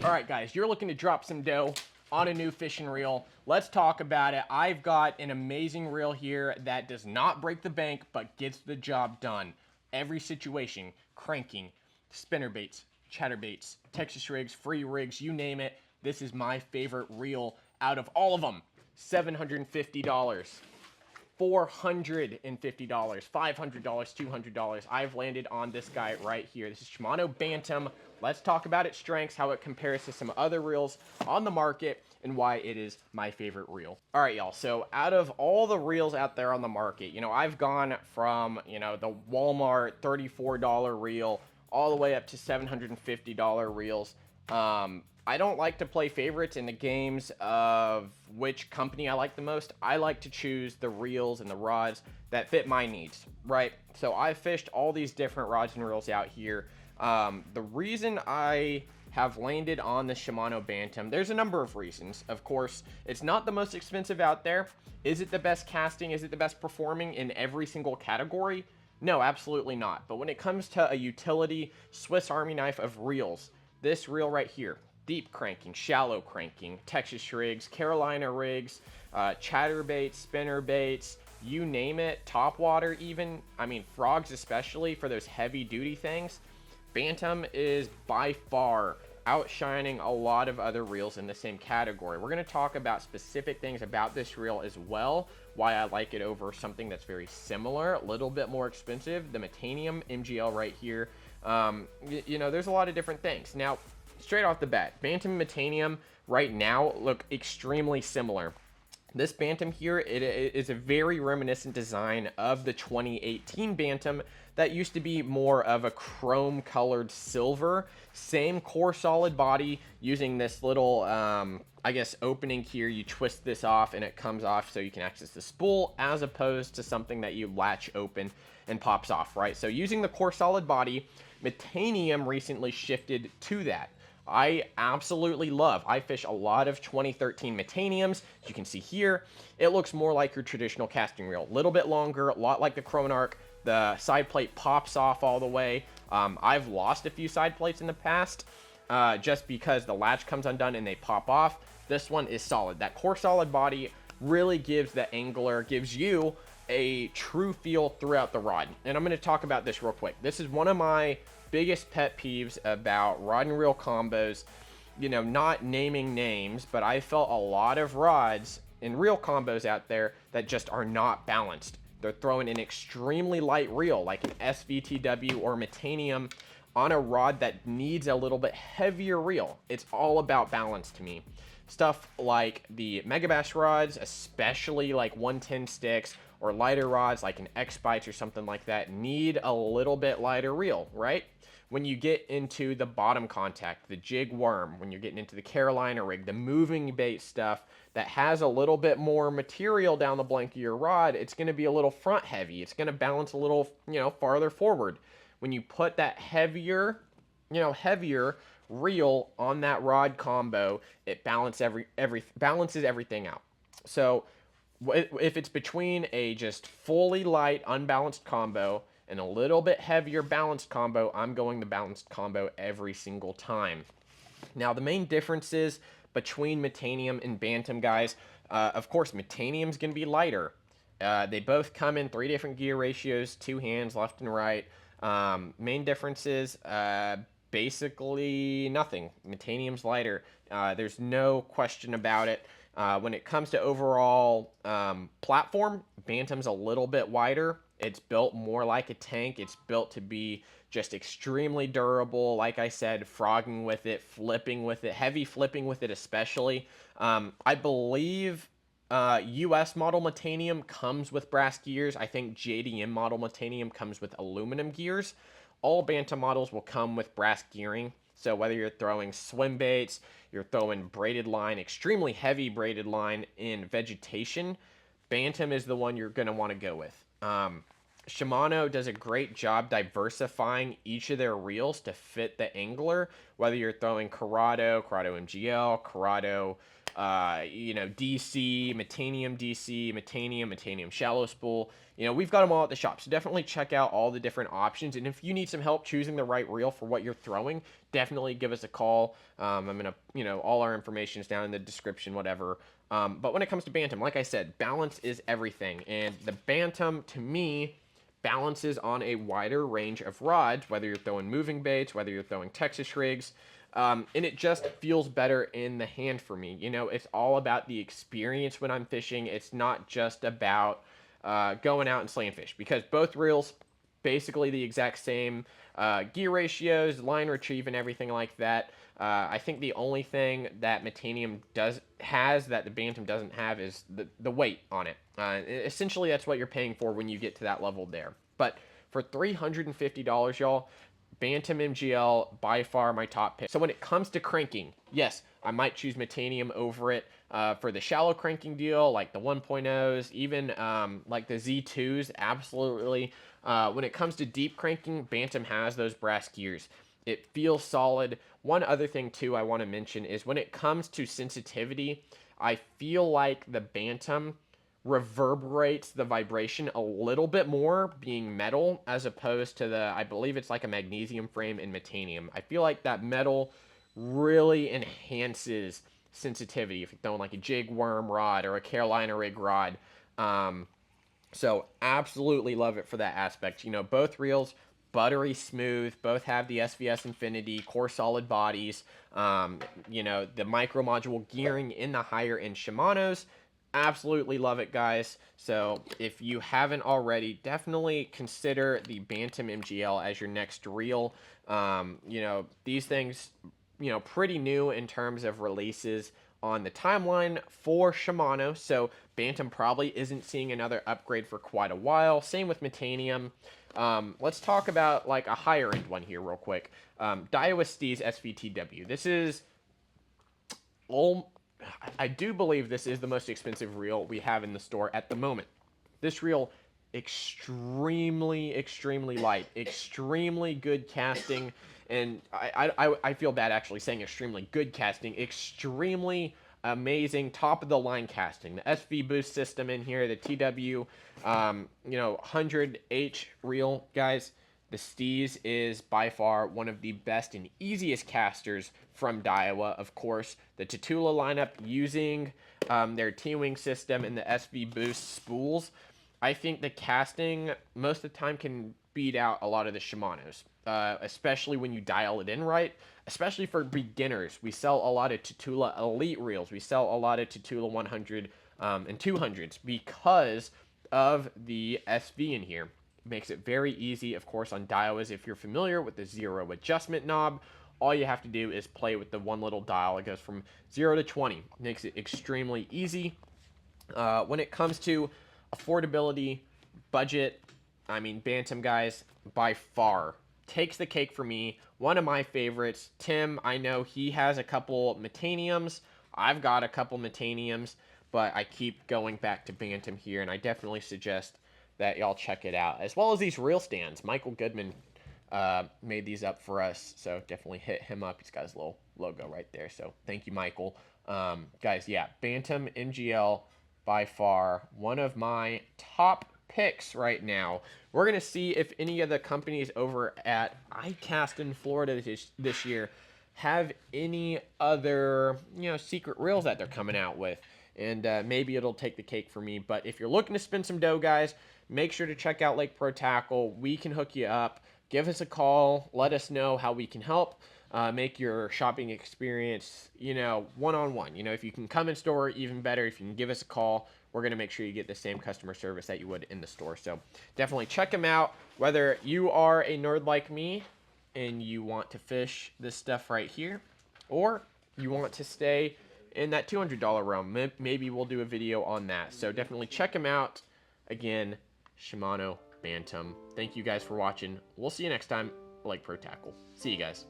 All right, guys, you're looking to drop some dough on a new fishing reel. Let's talk about it. I've got an amazing reel here that does not break the bank, but gets the job done. Every situation, cranking, spinner baits, chatterbaits, Texas rigs, free rigs, you name it. This is my favorite reel out of all of them. $750. $450, $500, $200. I've landed on this guy right here. This is Shimano Bantam. Let's talk about its strengths, how it compares to some other reels on the market, and why it is my favorite reel. All right, y'all. So out of all the reels out there on the market, I've gone from, the Walmart $34 reel all the way up to $750 reels. I don't like to play favorites in the games of which company I like the most. I like to choose the reels and the rods that fit my needs, right? So I fished all these different rods and reels out here. The reason I have landed on the Shimano Bantam, there's a number of reasons. Of course, it's not the most expensive out there. Is it the best casting? Is it the best performing in every single category? No, absolutely not. But when it comes to a utility Swiss Army knife of reels, this reel right here, deep cranking, shallow cranking, Texas rigs, Carolina rigs, chatterbaits, spinner baits, you name it, topwater even, frogs especially for those heavy duty things. Bantam is by far outshining a lot of other reels in the same category. We're going to talk about specific things about this reel as well, why I like it over something that's very similar, a little bit more expensive, the Metanium MGL right here. There's a lot of different things. Now, straight off the bat, Bantam and Metanium right now look extremely similar. This Bantam here, it is a very reminiscent design of the 2018 Bantam that used to be more of a chrome colored silver. Same core solid body using this little, opening here. You twist this off and it comes off so you can access the spool, as opposed to something that you latch open and pops off, right? So using the core solid body, Metanium recently shifted to that. I absolutely love. I fish a lot of 2013 Metaniums. As you can see here, it looks more like your traditional casting reel. A little bit longer, a lot like the Chronarch. The side plate pops off all the way. I've lost a few side plates in the past just because the latch comes undone and they pop off. This one is solid. That core solid body really gives the angler, gives you a true feel throughout the rod. And I'm going to talk about this real quick. This is one of my biggest pet peeves about rod and reel combos, not naming names, but I felt a lot of rods and reel combos out there that just are not balanced. They're throwing an extremely light reel like an SVTW or Metanium on a rod that needs a little bit heavier reel. It's all about balance to me. Stuff like the Megabass rods, especially like 110 sticks, or lighter rods like an X-Bites or something like that, need a little bit lighter reel, right? When you get into the bottom contact, the jig worm, when you're getting into the Carolina rig, the moving bait stuff that has a little bit more material down the blank of your rod, it's going to be a little front heavy. It's going to balance a little, farther forward. When you put that heavier reel on that rod combo, it balances everything out. So if it's between a just fully light, unbalanced combo and a little bit heavier balanced combo, I'm going the balanced combo every single time. Now, the main differences between Metanium and Bantam, guys, of course, Metanium's going to be lighter. They both come in 3 different gear ratios, 2 hands, left and right. Main differences, basically nothing. Metanium's lighter. There's no question about it. When it comes to overall platform, Bantam's a little bit wider. It's built more like a tank. It's built to be just extremely durable. Like I said, frogging with it, flipping with it, heavy flipping with it especially. I believe US model Metanium comes with brass gears. I think JDM model Metanium comes with aluminum gears. All Bantam models will come with brass gearing. So whether you're throwing swim baits, you're throwing braided line, extremely heavy braided line in vegetation, Bantam is the one you're going to want to go with. Shimano does a great job diversifying each of their reels to fit the angler, whether you're throwing Corrado MGL, Corrado you know, DC, Metanium shallow spool. You know, we've got them all at the shop. So definitely check out all the different options. And if you need some help choosing the right reel for what you're throwing, definitely give us a call. I'm going to, you know, all our information is down in the description, whatever. But when it comes to Bantam, like I said, balance is everything. And the Bantam, to me, balances on a wider range of rods, whether you're throwing moving baits, whether you're throwing Texas rigs, and it just feels better in the hand for me. You know, it's all about the experience when I'm fishing. It's not just about going out and slaying fish, because both reels, basically the exact same gear ratios, line retrieve, and everything like that. I think the only thing that Metanium has that the Bantam doesn't have is the weight on it. Essentially, that's what you're paying for when you get to that level there. But for $350, y'all, Bantam MGL, by far my top pick. So when it comes to cranking, yes, I might choose Metanium over it for the shallow cranking deal, like the 1.0s, even like the Z2s, absolutely. When it comes to deep cranking, Bantam has those brass gears. It feels solid. One other thing, too, I want to mention is when it comes to sensitivity, I feel like the Bantam reverberates the vibration a little bit more being metal as opposed to the, I believe it's like a magnesium frame in Metanium. I feel like that metal really enhances sensitivity if you're throwing like a jig worm rod or a Carolina rig rod. So absolutely love it for that aspect. You know, both reels, buttery smooth, both have the SVS Infinity core solid bodies. You know, the micro module gearing in the higher end Shimano's. Absolutely love it, guys. So if you haven't already, definitely consider the Bantam MGL as your next reel. You know, these things, you know, pretty new in terms of releases on the timeline for Shimano, so Bantam probably isn't seeing another upgrade for quite a while. Same with Metanium. Let's talk about like a higher end one here real quick. Daiwa Steez SVTW. This is I do believe this is the most expensive reel we have in the store at the moment. This reel, extremely light, extremely good casting, and I feel bad actually saying extremely good casting, extremely amazing top of the line casting. The SV boost system in here, the TW, you know, 100H reel, guys. The Steez is by far one of the best and easiest casters from Daiwa. Of course, the Tatula lineup using their T-Wing system and the SV Boost spools, I think the casting most of the time can beat out a lot of the Shimano's, especially when you dial it in right, especially for beginners. We sell a lot of Tatula Elite reels. We sell a lot of Tatula 100 and 200s because of the SV in here. Makes it very easy, of course, on Daiwas. If you're familiar with the zero adjustment knob, all you have to do is play with the one little dial. It goes from 0 to 20. Makes it extremely easy. When it comes to affordability, budget, I mean, Bantam, guys, by far takes the cake for me. One of my favorites. Tim, I know he has a couple Metaniums. I've got a couple Metaniums, but I keep going back to Bantam here, and I definitely suggest that y'all check it out, as well as these reel stands. Michael Goodman made these up for us, so definitely hit him up. He's got his little logo right there, so thank you, Michael. Guys, yeah, Bantam MGL, by far one of my top picks right now. We're going to see if any of the companies over at Baitcasting in Florida this year have any other, you know, secret reels that they're coming out with. And maybe it'll take the cake for me. But if you're looking to spend some dough, guys, make sure to check out Lake Pro Tackle. We can hook you up. Give us a call. Let us know how we can help make your shopping experience, you know, one-on-one. You know, if you can come in store, even better. If you can give us a call, we're going to make sure you get the same customer service that you would in the store. So definitely check them out. Whether you are a nerd like me and you want to fish this stuff right here, or you want to stay in that $200 realm, maybe we'll do a video on that. So definitely check them out. Again, Shimano Bantam. Thank you guys for watching. We'll see you next time. Lake Pro Tackle. See you guys.